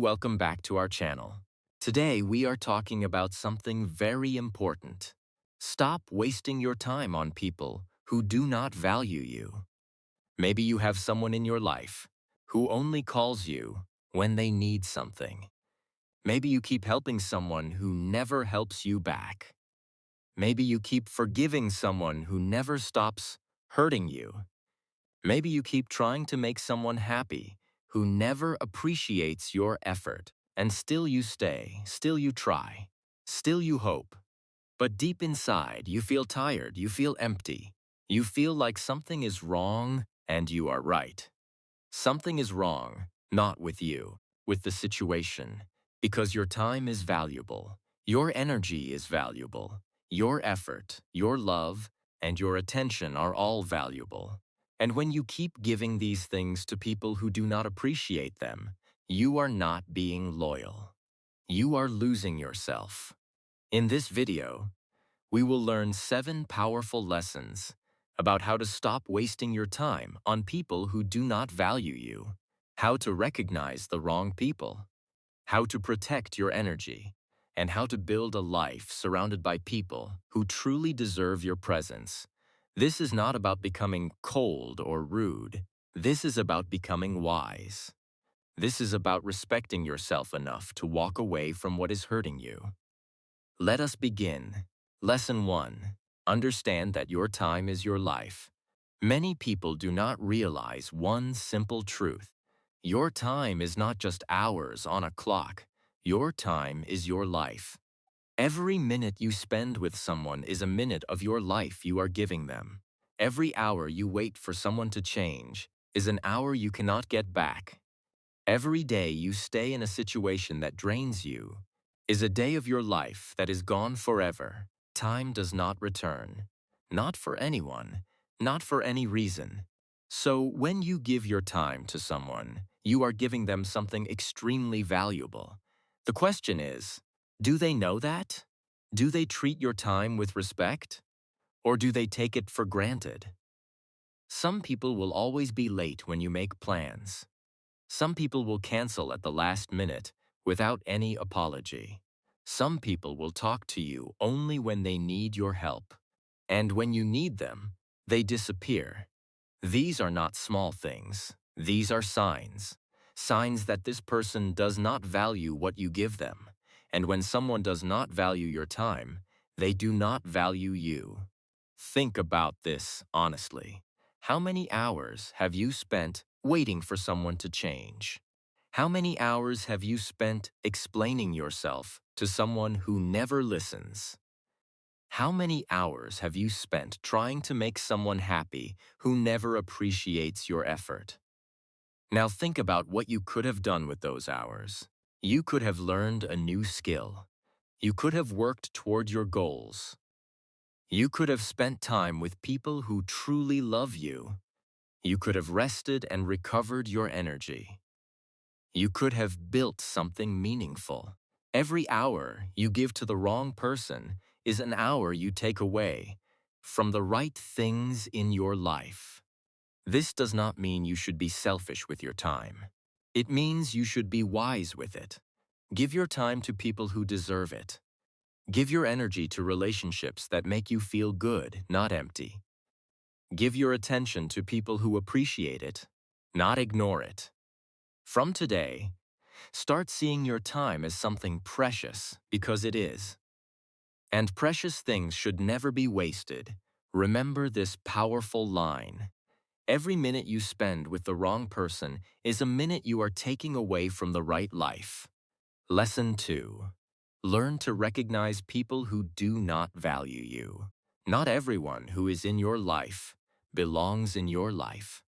Welcome back to our channel. Today we are talking about something very important. Stop wasting your time on people who do not value you. Maybe you have someone in your life who only calls you when they need something. Maybe you keep helping someone who never helps you back. Maybe you keep forgiving someone who never stops hurting you. Maybe you keep trying to make someone happy who never appreciates your effort, and still you stay, still you try, still you hope. But deep inside, you feel tired, you feel empty. You feel like something is wrong, and you are right. Something is wrong, not with you, with the situation, because your time is valuable, your energy is valuable, your effort, your love, and your attention are all valuable. And when you keep giving these things to people who do not appreciate them, you are not being loyal. You are losing yourself. In this video, we will learn 7 powerful lessons about how to stop wasting your time on people who do not value you, how to recognize the wrong people, how to protect your energy, and how to build a life surrounded by people who truly deserve your presence. This is not about becoming cold or rude. This is about becoming wise. This is about respecting yourself enough to walk away from what is hurting you. Let us begin. Lesson 1. Understand that your time is your life. Many people do not realize one simple truth. Your time is not just hours on a clock. Your time is your life. Every minute you spend with someone is a minute of your life you are giving them. Every hour you wait for someone to change is an hour you cannot get back. Every day you stay in a situation that drains you is a day of your life that is gone forever. Time does not return. Not for anyone, not for any reason. So when you give your time to someone, you are giving them something extremely valuable. The question is, do they know that? Do they treat your time with respect? Or do they take it for granted? Some people will always be late when you make plans. Some people will cancel at the last minute without any apology. Some people will talk to you only when they need your help. And when you need them, they disappear. These are not small things. These are signs. Signs that this person does not value what you give them. And when someone does not value your time, they do not value you. Think about this honestly. How many hours have you spent waiting for someone to change? How many hours have you spent explaining yourself to someone who never listens? How many hours have you spent trying to make someone happy who never appreciates your effort? Now think about what you could have done with those hours. You could have learned a new skill. You could have worked toward your goals. You could have spent time with people who truly love you. You could have rested and recovered your energy. You could have built something meaningful. Every hour you give to the wrong person is an hour you take away from the right things in your life. This does not mean you should be selfish with your time. It means you should be wise with it. Give your time to people who deserve it. Give your energy to relationships that make you feel good, not empty. Give your attention to people who appreciate it, not ignore it. From today, start seeing your time as something precious because it is. And precious things should never be wasted. Remember this powerful line. Every minute you spend with the wrong person is a minute you are taking away from the right life. Lesson 2. Learn to recognize people who do not value you. Not everyone who is in your life belongs in your life.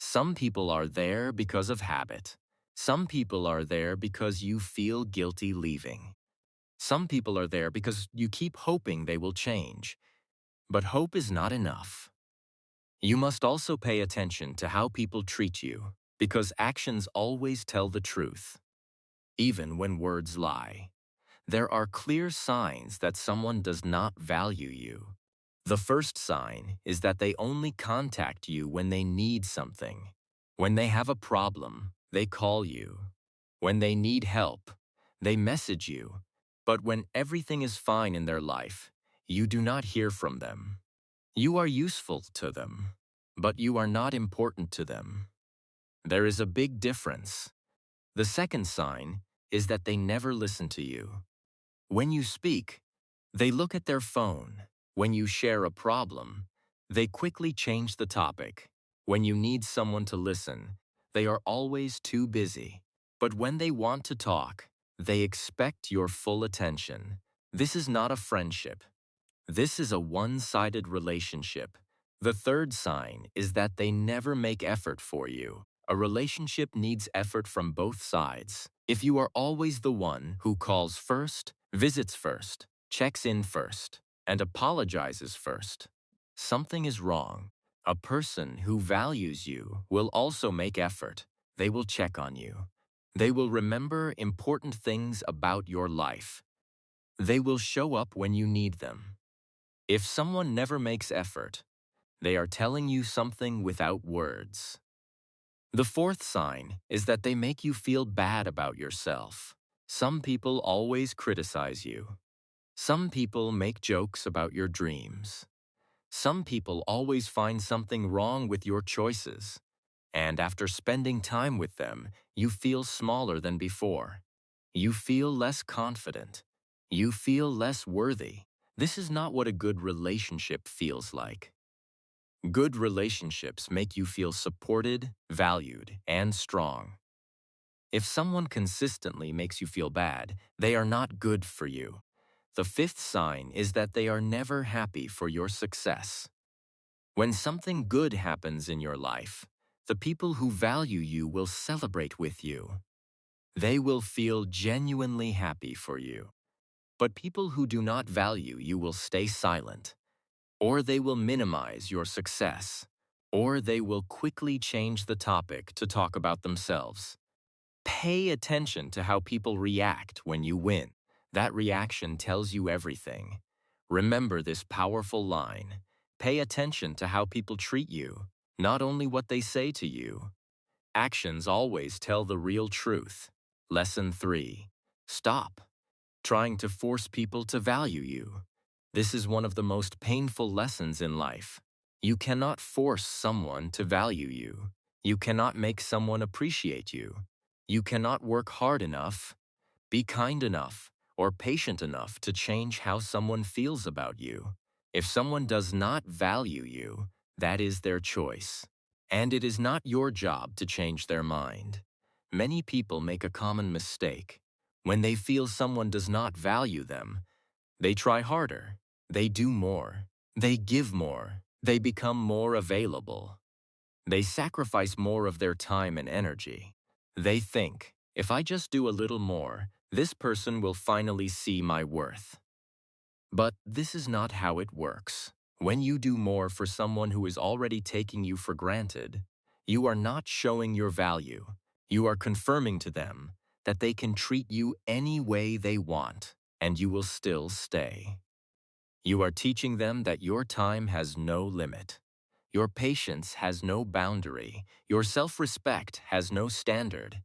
Some people are there because of habit. Some people are there because you feel guilty leaving. Some people are there because you keep hoping they will change. But hope is not enough. You must also pay attention to how people treat you, because actions always tell the truth, even when words lie. There are clear signs that someone does not value you. The first sign is that they only contact you when they need something. When they have a problem, they call you. When they need help, they message you. But when everything is fine in their life, you do not hear from them. You are useful to them, but you are not important to them. There is a big difference. The second sign is that they never listen to you. When you speak, they look at their phone. When you share a problem, they quickly change the topic. When you need someone to listen, they are always too busy. But when they want to talk, they expect your full attention. This is not a friendship. This is a one-sided relationship. The third sign is that they never make effort for you. A relationship needs effort from both sides. If you are always the one who calls first, visits first, checks in first, and apologizes first, something is wrong. A person who values you will also make effort. They will check on you. They will remember important things about your life. They will show up when you need them. If someone never makes effort, they are telling you something without words. The fourth sign is that they make you feel bad about yourself. Some people always criticize you. Some people make jokes about your dreams. Some people always find something wrong with your choices. And after spending time with them, you feel smaller than before. You feel less confident. You feel less worthy. This is not what a good relationship feels like. Good relationships make you feel supported, valued, and strong. If someone consistently makes you feel bad, they are not good for you. The fifth sign is that they are never happy for your success. When something good happens in your life, the people who value you will celebrate with you. They will feel genuinely happy for you. But people who do not value you will stay silent, or they will minimize your success, or they will quickly change the topic to talk about themselves. Pay attention to how people react when you win. That reaction tells you everything. Remember this powerful line. Pay attention to how people treat you, not only what they say to you. Actions always tell the real truth. Lesson 3. Stop trying to force people to value you. This is one of the most painful lessons in life. You cannot force someone to value you. You cannot make someone appreciate you. You cannot work hard enough, be kind enough, or patient enough to change how someone feels about you. If someone does not value you, that is their choice. And it is not your job to change their mind. Many people make a common mistake. When they feel someone does not value them, they try harder, they do more, they give more, they become more available. They sacrifice more of their time and energy. They think, if I just do a little more, this person will finally see my worth. But this is not how it works. When you do more for someone who is already taking you for granted, you are not showing your value. You are confirming to them that they can treat you any way they want, and you will still stay. You are teaching them that your time has no limit. Your patience has no boundary. Your self-respect has no standard.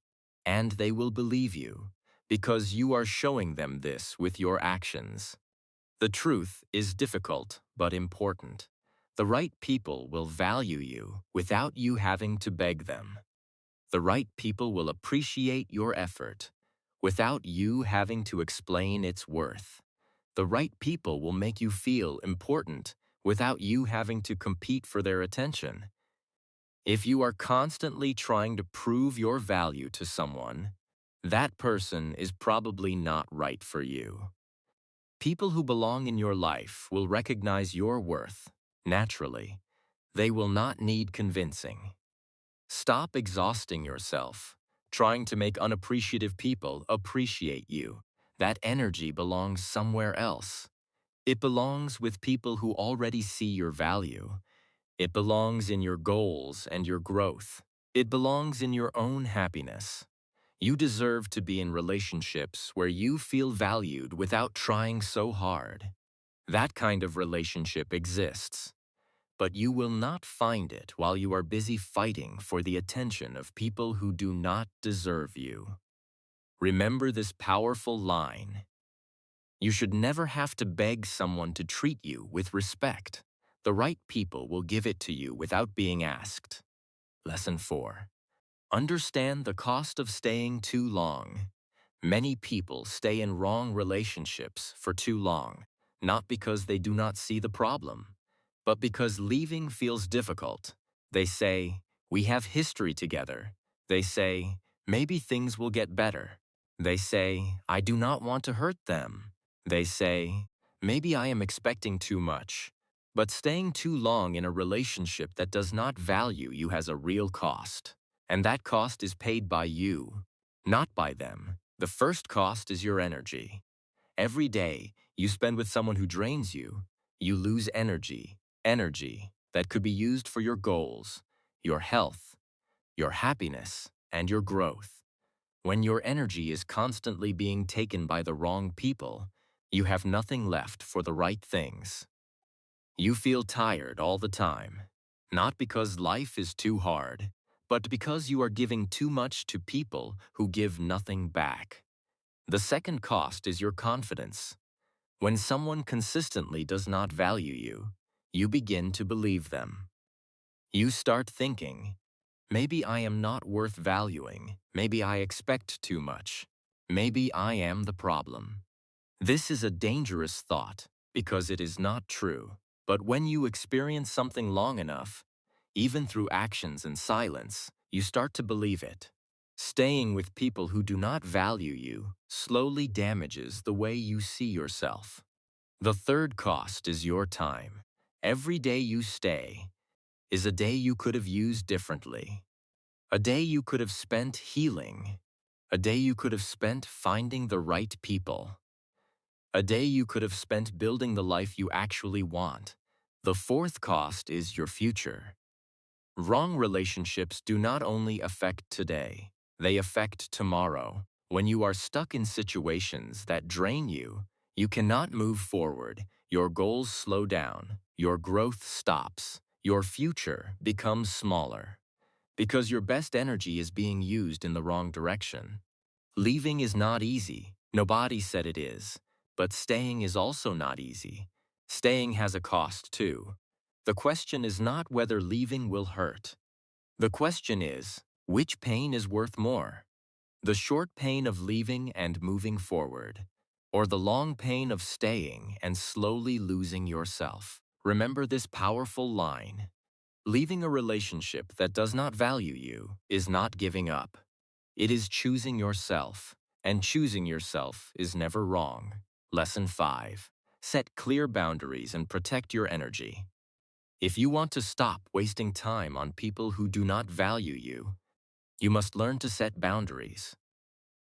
And they will believe you, because you are showing them this with your actions. The truth is difficult but important. The right people will value you without you having to beg them. The right people will appreciate your effort without you having to explain its worth. The right people will make you feel important without you having to compete for their attention. If you are constantly trying to prove your value to someone, that person is probably not right for you. People who belong in your life will recognize your worth naturally. They will not need convincing. Stop exhausting yourself, trying to make unappreciative people appreciate you. That energy belongs somewhere else. It belongs with people who already see your value. It belongs in your goals and your growth. It belongs in your own happiness. You deserve to be in relationships where you feel valued without trying so hard. That kind of relationship exists. But you will not find it while you are busy fighting for the attention of people who do not deserve you. Remember this powerful line. You should never have to beg someone to treat you with respect. The right people will give it to you without being asked. Lesson 4. Understand the cost of staying too long. Many people stay in wrong relationships for too long, not because they do not see the problem, but because leaving feels difficult. They say, "We have history together." They say, "Maybe things will get better." They say, "I do not want to hurt them." They say, "Maybe I am expecting too much." But staying too long in a relationship that does not value you has a real cost. And that cost is paid by you, not by them. The first cost is your energy. Every day you spend with someone who drains you, you lose energy. Energy that could be used for your goals, your health, your happiness, and your growth. When your energy is constantly being taken by the wrong people, you have nothing left for the right things. You feel tired all the time, not because life is too hard, but because you are giving too much to people who give nothing back. The second cost is your confidence. When someone consistently does not value you, you begin to believe them. You start thinking, maybe I am not worth valuing, maybe I expect too much, maybe I am the problem. This is a dangerous thought because it is not true. But when you experience something long enough, even through actions and silence, you start to believe it. Staying with people who do not value you slowly damages the way you see yourself. The third cost is your time. Every day you stay is a day you could have used differently. A day you could have spent healing. A day you could have spent finding the right people. A day you could have spent building the life you actually want. The fourth cost is your future. Wrong relationships do not only affect today, they affect tomorrow. When you are stuck in situations that drain you, you cannot move forward, your goals slow down, your growth stops, your future becomes smaller. Because your best energy is being used in the wrong direction. Leaving is not easy. Nobody said it is. But staying is also not easy. Staying has a cost too. The question is not whether leaving will hurt. The question is, which pain is worth more? The short pain of leaving and moving forward, or the long pain of staying and slowly losing yourself? Remember this powerful line. Leaving a relationship that does not value you is not giving up. It is choosing yourself, and choosing yourself is never wrong. Lesson 5. Set clear boundaries and protect your energy. If you want to stop wasting time on people who do not value you, you must learn to set boundaries.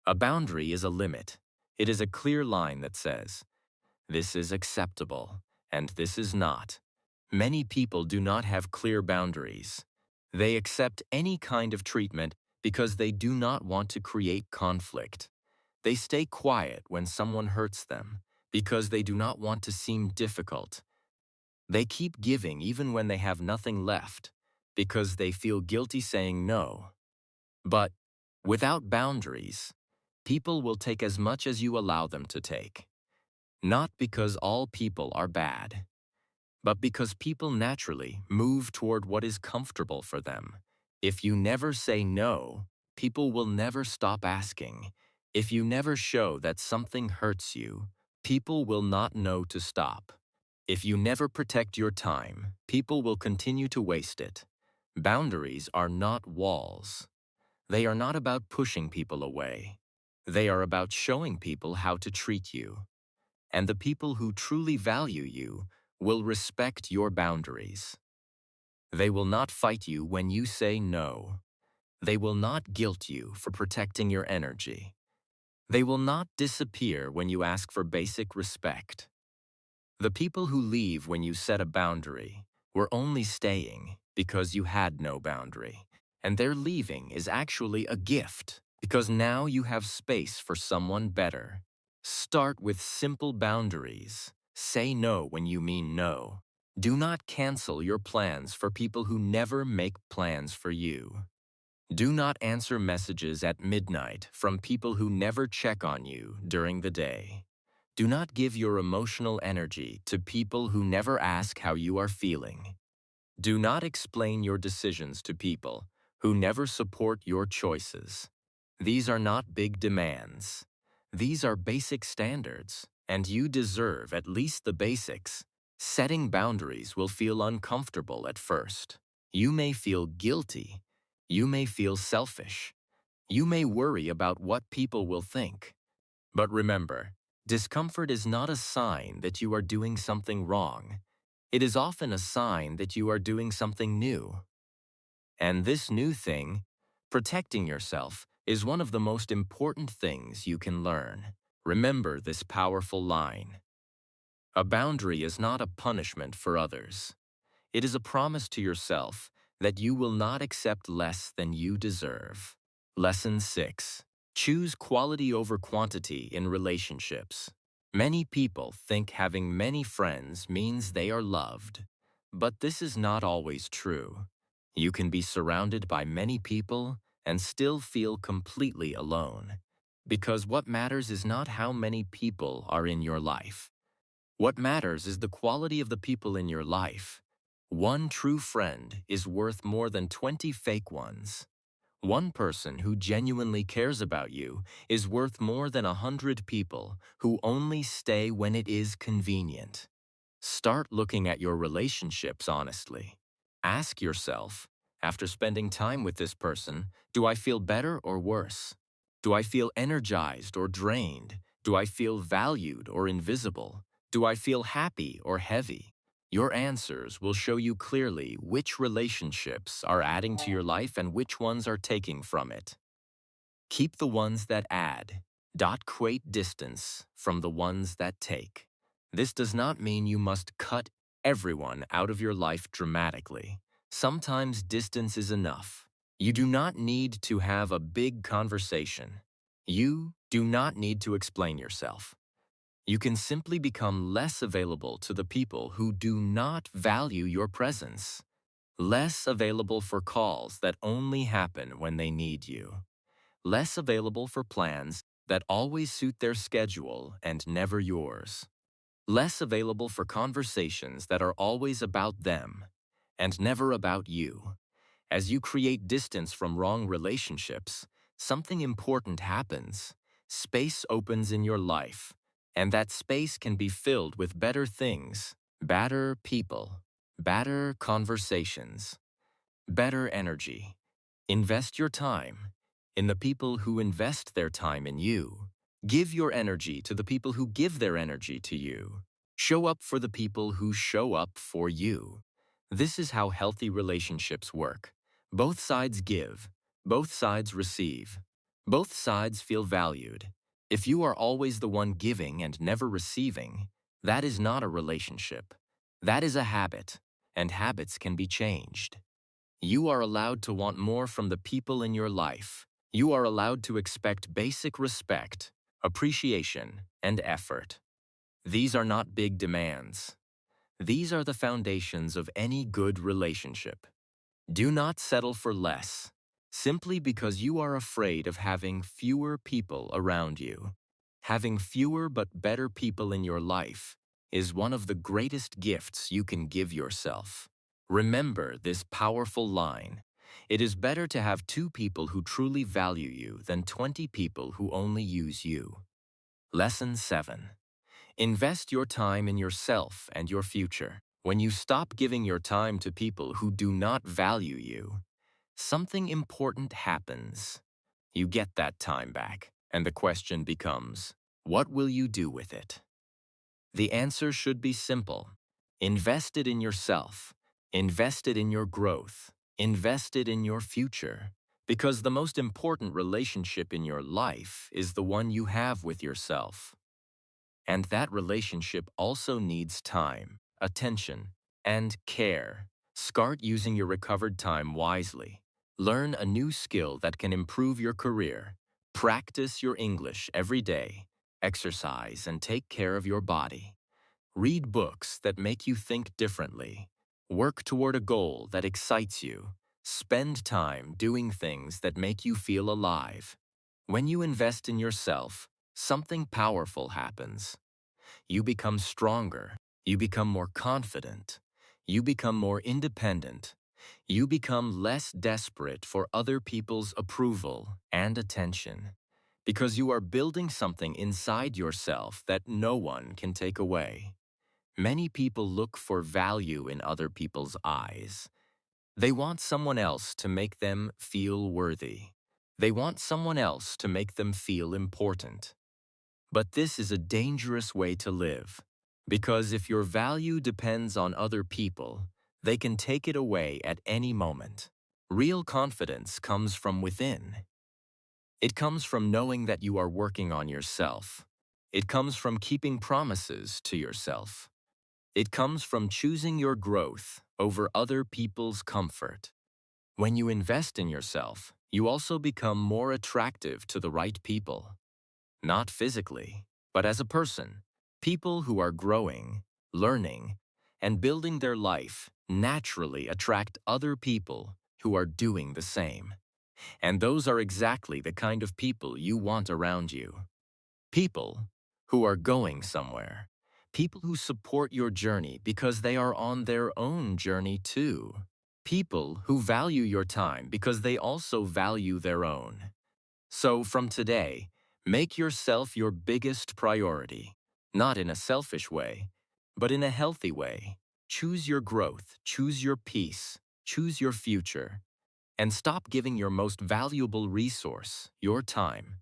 A boundary is a limit. It is a clear line that says, this is acceptable, and this is not. Many people do not have clear boundaries. They accept any kind of treatment because they do not want to create conflict. They stay quiet when someone hurts them because they do not want to seem difficult. They keep giving even when they have nothing left because they feel guilty saying no. But without boundaries, people will take as much as you allow them to take. Not because all people are bad, but because people naturally move toward what is comfortable for them. If you never say no, people will never stop asking. If you never show that something hurts you, people will not know to stop. If you never protect your time, people will continue to waste it. Boundaries are not walls. They are not about pushing people away. They are about showing people how to treat you. And the people who truly value you will respect your boundaries. They will not fight you when you say no. They will not guilt you for protecting your energy. They will not disappear when you ask for basic respect. The people who leave when you set a boundary were only staying because you had no boundary. And their leaving is actually a gift because now you have space for someone better. Start with simple boundaries. Say no when you mean no. Do not cancel your plans for people who never make plans for you. Do not answer messages at midnight from people who never check on you during the day. Do not give your emotional energy to people who never ask how you are feeling. Do not explain your decisions to people who never support your choices. These are not big demands. These are basic standards, and you deserve at least the basics. Setting boundaries will feel uncomfortable at first. You may feel guilty. You may feel selfish. You may worry about what people will think. But remember, discomfort is not a sign that you are doing something wrong. It is often a sign that you are doing something new. And this new thing, protecting yourself, is one of the most important things you can learn. Remember this powerful line. A boundary is not a punishment for others. It is a promise to yourself that you will not accept less than you deserve. Lesson 6. Choose quality over quantity in relationships. Many people think having many friends means they are loved, but this is not always true. You can be surrounded by many people and still feel completely alone, because what matters is not how many people are in your life. What matters is the quality of the people in your life. One true friend is worth more than 20 fake ones. One person who genuinely cares about you is worth more than 100 people who only stay when it is convenient. Start looking at your relationships honestly. Ask yourself, after spending time with this person, do I feel better or worse? Do I feel energized or drained? Do I feel valued or invisible? Do I feel happy or heavy? Your answers will show you clearly which relationships are adding to your life and which ones are taking from it. Keep the ones that add. Create distance from the ones that take. This does not mean you must cut everyone out of your life dramatically. Sometimes distance is enough. You do not need to have a big conversation. You do not need to explain yourself. You can simply become less available to the people who do not value your presence. Less available for calls that only happen when they need you. Less available for plans that always suit their schedule and never yours. Less available for conversations that are always about them and never about you. As you create distance from wrong relationships, something important happens. Space opens in your life, and that space can be filled with better things, better people, better conversations, better energy. Invest your time in the people who invest their time in you. Give your energy to the people who give their energy to you. Show up for the people who show up for you. This is how healthy relationships work. Both sides give. Both sides receive. Both sides feel valued. If you are always the one giving and never receiving, that is not a relationship. That is a habit, and habits can be changed. You are allowed to want more from the people in your life. You are allowed to expect basic respect, appreciation, and effort. These are not big demands. These are the foundations of any good relationship. Do not settle for less, simply because you are afraid of having fewer people around you. Having fewer but better people in your life is one of the greatest gifts you can give yourself. Remember this powerful line. It is better to have 2 people who truly value you than 20 people who only use you. Lesson 7. Invest your time in yourself and your future. When you stop giving your time to people who do not value you, something important happens. You get that time back, and the question becomes, what will you do with it? The answer should be simple. Invest it in yourself. Invest it in your growth. Invest it in your future. Because the most important relationship in your life is the one you have with yourself. And that relationship also needs time, attention, and care. Start using your recovered time wisely. Learn a new skill that can improve your career. Practice your English every day. Exercise and take care of your body. Read books that make you think differently. Work toward a goal that excites you. Spend time doing things that make you feel alive. When you invest in yourself, something powerful happens. You become stronger. You become more confident. You become more independent. You become less desperate for other people's approval and attention. Because you are building something inside yourself that no one can take away. Many people look for value in other people's eyes. They want someone else to make them feel worthy. They want someone else to make them feel important. But this is a dangerous way to live, because if your value depends on other people, they can take it away at any moment. Real confidence comes from within. It comes from knowing that you are working on yourself. It comes from keeping promises to yourself. It comes from choosing your growth over other people's comfort. When you invest in yourself, you also become more attractive to the right people. Not physically, but as a person. People who are growing, learning, and building their life naturally attract other people who are doing the same. And those are exactly the kind of people you want around you. People who are going somewhere. People who support your journey because they are on their own journey too. People who value your time because they also value their own. So from today, make yourself your biggest priority, not in a selfish way, but in a healthy way. Choose your growth, choose your peace, choose your future, and stop giving your most valuable resource, your time,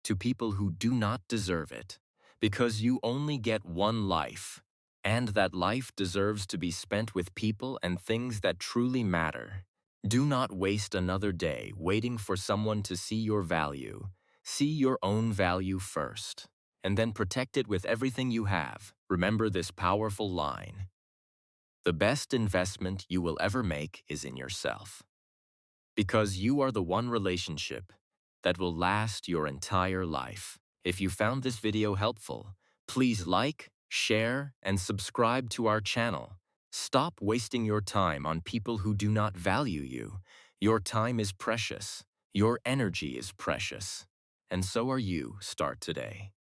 to people who do not deserve it, because you only get one life, and that life deserves to be spent with people and things that truly matter. Do not waste another day waiting for someone to see your value. See your own value first, and then protect it with everything you have. Remember this powerful line: the best investment you will ever make is in yourself. Because you are the one relationship that will last your entire life. If you found this video helpful, please like, share, and subscribe to our channel. Stop wasting your time on people who do not value you. Your time is precious. Your energy is precious. And so are you. Start today.